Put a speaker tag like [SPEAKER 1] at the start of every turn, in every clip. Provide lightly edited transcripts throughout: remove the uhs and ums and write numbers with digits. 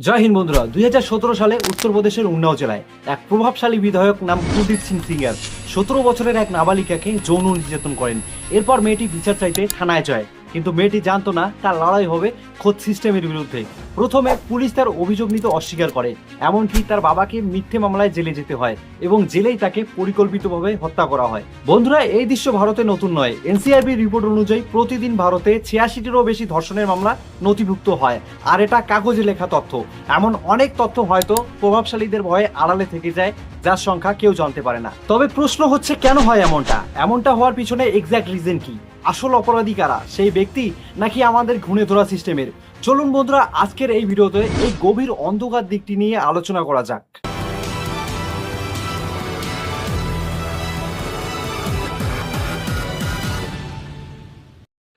[SPEAKER 1] জয় হিন্দ বন্ধুরা। 2017 সালে উত্তরপ্রদেশের উন্নাও জেলায় এক প্রভাবশালী বিধায়ক নাম কুলদীপ সিং সিঙ্গার 17 বছরের এক নাবালিকাকে যৌন নির্যাতন করেন। এরপর মেয়েটি বিচার চাইতে থানায় যায়, কিন্তু মেয়েটি জানতো না তার লড়াই হবে খোদ সিস্টেমের বিরুদ্ধে। প্রথমে পুলিশ তার অভিযোগ নিতে অস্বীকার করে, এমনকি তার বাবাকে মিথ্যে মামলায় জেলে যেতে হয় এবং জেলেই তাকে পরিকল্পিতভাবে হত্যা করা হয়। বন্ধুরা, এই দৃশ্য ভারতে নতুন নয়। এনসিআরবি রিপোর্ট অনুযায়ী প্রতিদিন ভারতে 86টিরও বেশি ধর্ষণের মামলা নথিভুক্ত হয়, আর এটা কাগজে লেখা তথ্য। এমন অনেক তথ্য হয়তো প্রভাবশালীদের ভয়ে আড়ালে থেকে যায়, যার সংখ্যা কেউ জানতে পারে না। তবে প্রশ্ন হচ্ছে, কেন হয় এমনটা হওয়ার পিছনে এক্সাক্ট রিজন কি? আসল অপরাধী কারা, সেই ব্যক্তি নাকি আমাদের ঘুণে ধরা সিস্টেমের? চলুন বন্ধুরা, আজকের এই ভিডিওতে এই গভীর অন্ধকার দিকটি নিয়ে আলোচনা করা যাক।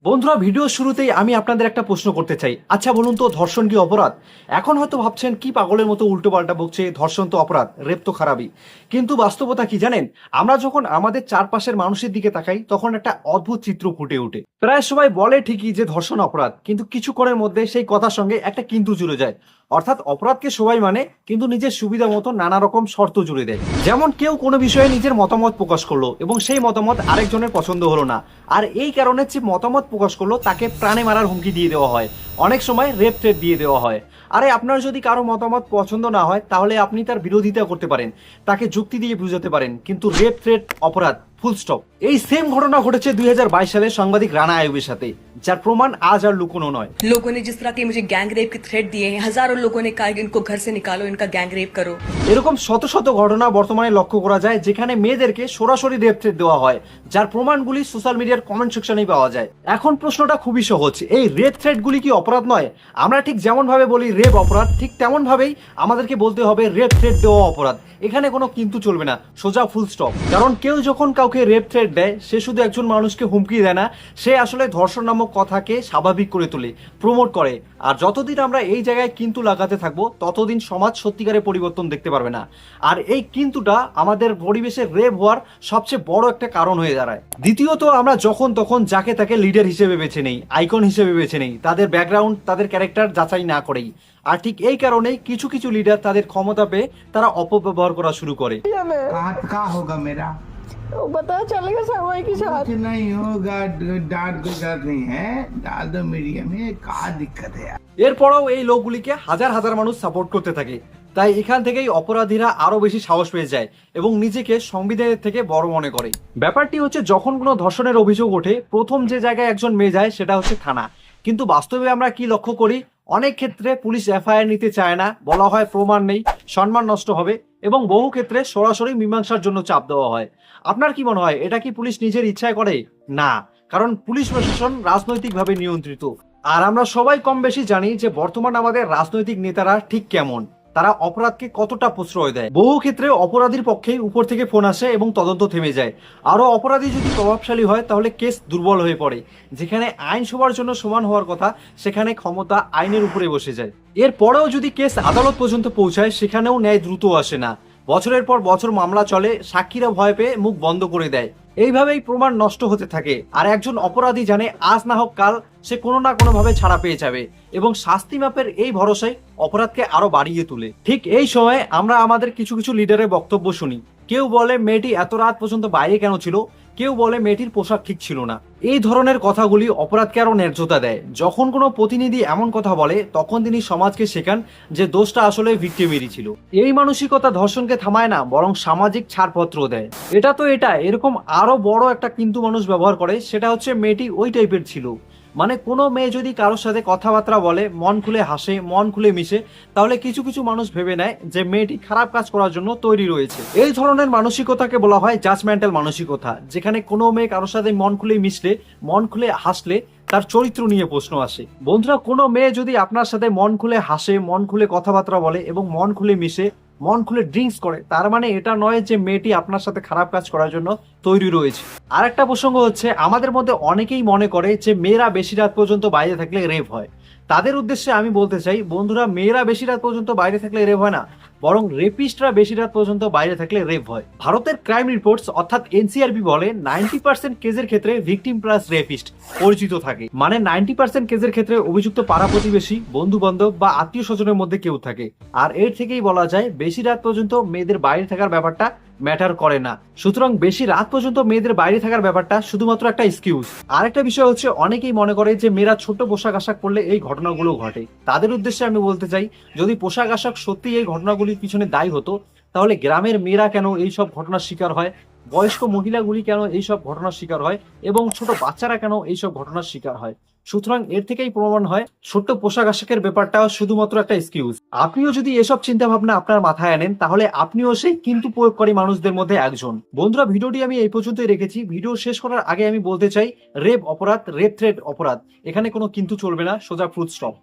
[SPEAKER 1] বন্ধুরা, ভিডিও শুরুতেই আমি আপনাদের একটা প্রশ্ন করতে চাই। আচ্ছা বলুন তো, ধর্ষণ কি অপরাধ? এখন হয়তো ভাবছেন কি পাগলের মতো উল্টো পাল্টা বকছে, ধর্ষণ তো অপরাধ, রেপ তো খারাপই। কিন্তু বাস্তবতা কি জানেন? আমরা যখন আমাদের চারপাশের মানুষের দিকে তাকাই, তখন একটা অদ্ভুত চিত্র ফুটে ওঠে। প্রায় সবাই বলে ঠিকই যে ধর্ষণ অপরাধ, কিন্তু কিছুক্ষণের মধ্যে সেই কথার সঙ্গে একটা কিন্তু জুড়ে যায়। অর্থাৎ অপরাধকে সবাই মানে, কিন্তু নিজের সুবিধা মতো নানা রকম শর্ত জুড়ে দেয়। যেমন কেউ কোনো বিষয়ে নিজের মতামত প্রকাশ করলো এবং সেই মতামত আরেকজনের পছন্দ হলো না, আর এই কারণে যে মতামত প্রকাশ করলো তাকে প্রাণে মারার হুমকি দিয়ে দেওয়া হয়, অনেক সময় রেপ থ্রেট দিয়ে দেওয়া হয়। আরে আপনার যদি কারো মতামত পছন্দ না হয়, তাহলে আপনি তার বিরোধিতা করতে পারেন, তাকে যুক্তি দিয়ে বুঝাতে পারেন, কিন্তু রেপ থ্রেট অপরাধ, ফুল স্টপ। এই সেম ঘটনা ঘটেছে 2022 সালে সাংবাদিক রানা আয়ুবের সাথে, যার প্রমাণ আজ আর লুকোনো নয়।
[SPEAKER 2] लोगों ने जिस तरह के मुझे गैंग रेप के थ्रेट दिए हैं, हजारों लोगों ने कहा कि इनको घर से निकालो, इनका गैंग रेप करो।
[SPEAKER 1] এরকম শত শত ঘটনা বর্তমানে লক্ষ্য করা যায়, যেখানে মেয়েদেরকে সরাসরি রেপ থ্রেট দেওয়া হয়, যার প্রমাণগুলি সোশ্যাল মিডিয়ার কমেন্ট সেকশনেই পাওয়া যায়। এখন প্রশ্নটা খুবই সহজ, এই রেপ থ্রেট গুলি কি অপরাধ নয়? আমরা ঠিক যেমন ভাবে বলি রেপ অপরাধ, ঠিক তেমন ভাবেই আমাদেরকে বলতে হবে রেপ থ্রেট দেওয়া অপরাধ। এখানে কোনো কিন্তু চলবে না, সোজা ফুল স্টপ। কারণ কেউ যখন কাউকে রেপ থ্রেট দেয়, সে শুধু একজন মানুষকে হুমকি দেয় না, সে আসলে ধর্ষণ নামক কথাকে স্বাভাবিক করে তোলে, প্রমোট করে। আর যতদিন আমরা এই জায়গায় কিন্তু লাগাতে থাকবো, ততদিন সমাজ সত্যিকারের পরিবর্তন দেখতে পারবে না। আর এই কিন্তুটা আমাদের পরিবেশে রেপ হওয়ার সবচেয়ে বড় একটা কারণ হয়ে দাঁড়ায়। দ্বিতীয়ত, আমরা যখন তখন যাকে তাকে লিডার হিসেবে বেছে নেই, আইকন হিসেবে বেছে নেই, তাদের ব্যাকগ্রাউন্ড, তাদের ক্যারেক্টার যাচাই না করেই। আর ঠিক এই কারণেই কিছু কিছু লিডার তাদের ক্ষমতা পেয়ে তারা অপব্যবহার করা শুরু করে।
[SPEAKER 3] कहाँ होगा मेरा?
[SPEAKER 4] वो पता चलेगा समय के साथ।
[SPEAKER 3] कुछ नहीं होगा, डांट कोई गलत नहीं है, डाल दो मीडिया में, कहाँ दिक्कत है यार।
[SPEAKER 1] এরপরেও এই লোকগুলিকে হাজার হাজার মানুষ সাপোর্ট করতে থাকে, তাই এখান থেকেই অপরাধীরা আরো বেশি সাহস পেয়ে যায় এবং নিজেকে সংবিধানের থেকে বড় মনে করে। ব্যাপারটি হচ্ছে, যখন কোনো ধর্ষণের অভিযোগ ওঠে, প্রথম যে জায়গায় একজন মেয়ে যায় সেটা হচ্ছে থানা। কিন্তু বাস্তবে আমরা কি লক্ষ্য করি? অনেক ক্ষেত্রে পুলিশ এফআইআর নিতে চায় না, বলা হয় প্রমাণ নেই, সম্মান নষ্ট হবে, এবং বহু ক্ষেত্রে সরাসরি মীমাংসার জন্য চাপ দেওয়া হয়। আপনার কি মনে হয়, এটা কি পুলিশ নিজের ইচ্ছায় করে? না, কারণ পুলিশ প্রশাসন রাজনৈতিকভাবে নিয়ন্ত্রিত। আর আমরা সবাই কম বেশি জানি যে বর্তমান আমাদের রাজনৈতিক নেতারা ঠিক কেমন, তারা অপরাধকে কতটা প্রশ্রয় দেয়। বহু ক্ষেত্রে অপরাধীর পক্ষেই উপর থেকে ফোন আসে এবং তদন্ত থেমে যায়। আরো অপরাধী যদি প্রভাবশালী হয়, তাহলে কেস দুর্বল হয়ে পড়ে। যেখানে আইন সবার জন্য সমান হওয়ার কথা, সেখানে ক্ষমতা আইনের উপরে বসে যায়। এরপরেও যদি কেস আদালত পর্যন্ত পৌঁছায়, সেখানেও ন্যায় দ্রুত আসে না। বছরের পর বছর মামলা চলে, সাক্ষীরা ভয় পেয়ে মুখ বন্ধ করে দেয়। এইভাবেই প্রমাণ নষ্ট হতে থাকে। আর একজন অপরাধী জানে আজ না হোক কাল সে কোনো না কোনো ভাবে ছাড়া পেয়ে যাবে, এবং শাস্তি মাপের এই ভরসায় অপরাধকে আরো বাড়িয়ে তোলে। ঠিক এই সময় আমরা আমাদের কিছু কিছু লিডারের বক্তব্য শুনি। কেউ বলে মেয়েটি এত রাত পর্যন্ত বাইরে কেন ছিল, কেউ বলে মেয়েটির পোশাক ঠিক ছিল না। এই ধরনের কথাগুলি অপরাধকে আরো ন্যায্যতা দেয়। যখন কোনো প্রতিনিধি এমন কথা বলে, তখন তিনি সমাজকে শেখান যে দোষটা আসলে ভিক্টিমেরই ছিল। এই মানসিকতা ধর্ষণকে থামায় না, বরং সামাজিক ছাড়পত্র দেয়। এটা এরকম আরো বড় একটা কিন্তু মানুষ ব্যবহার করে, সেটা হচ্ছে মেয়েটি ওই টাইপের ছিল। মানে কোনো মেয়ে যদি কারোর সাথে কথাবার্তা বলে, মন খুলে হাসে, মন খুলে মিশে, তাহলে কিছু কিছু মানুষ ভেবে নেয় যে মেয়েটি খারাপ কাজ করার জন্য তৈরি রয়েছে। এই ধরনের মানসিকতাকে বলা হয় জাজমেন্টাল মানসিকতা, যেখানে কোনো মেয়ে কারোর সাথে মন খুলে মিশলে, মন খুলে হাসলে তার চরিত্র নিয়ে প্রশ্ন আসে। বন্ধুরা, কোনো মেয়ে যদি আপনার সাথে মন খুলে হাসে, মন খুলে কথাবার্তা বলে এবং মন খুলে মিশে, মন খুলে ড্রিঙ্কস করে, তার মানে এটা নয় যে মেয়েটি আপনার সাথে খারাপ কাজ করার জন্য তৈরি রয়েছে। আর একটা প্রসঙ্গ হচ্ছে, আমাদের মধ্যে অনেকেই মনে করে যে মেয়েরা বেশি রাত পর্যন্ত বাইরে থাকলে রেপ হয়। তাদের উদ্দেশ্যে আমি বলতে চাই, বন্ধুরা, মেয়েরা বেশি রাত পর্যন্ত বাইরে থাকলে রেপ হয় না। বরং রেপিস্টরা বেশি রাত পর্যন্ত বাইরে থাকলে রেপ হয়। ভারতের ক্রাইম রিপোর্টস অর্থাৎ এনসিআরবি বলে 90% কেসের ক্ষেত্রে ভিকটিম প্লাস রেপিস্ট পরিচিত থাকে, মানে 90% কেসের ক্ষেত্রে অভিযুক্ত পাড়া প্রতিবেশী, বন্ধু বান্ধব বা আত্মীয় স্বজনের মধ্যে কেউ থাকে। আর এর থেকেই বলা যায় বেশি রাত পর্যন্ত মেয়েদের বাইরে থাকার ব্যাপারটা ম্যাটার করে না। সুতরাং বেশি রাত পর্যন্ত মেয়েদের বাইরে থাকার ব্যাপারটা শুধুমাত্র একটা এক্সকিউজ। আরেকটা বিষয় হচ্ছে অনেকেই মনে করে যে মেয়েরা ছোট পোশাক আশাক পরলে এই ঘটনাগুলো ঘটে। তাদের উদ্দেশ্যে আমি বলতে চাই, যদি পোশাক আশাক সত্যি এই ঘটনাগুলির পিছনে দায়ী হতো, তাহলে গ্রামের মেয়েরা কেন এইসব ঘটনার শিকার হয়, বয়স্ক মহিলাগুলি কেন এইসব ঘটনার শিকার হয় এবং ছোট বাচ্চারা কেন এইসব ঘটনার শিকার হয়। সুতরাং এর থেকেই প্রমাণ হয় ছোট্ট পোশাক আশাকের ব্যাপারটা শুধুমাত্র একটা এক্সকিউজ। আপনিও যদি এসব চিন্তা ভাবনা আপনার মাথায় আনেন, তাহলে আপনিও সেই কিন্তু প্রয়োগকারী মানুষদের মধ্যে একজন। বন্ধুরা, ভিডিওটি আমি এই পর্যন্তই রেখেছি। ভিডিও শেষ করার আগে আমি বলতে চাই, রেপ অপরাধ, রেপ থ্রেট অপরাধ, এখানে কোনো কিন্তু চলবে না, সোজা ফুল স্টপ।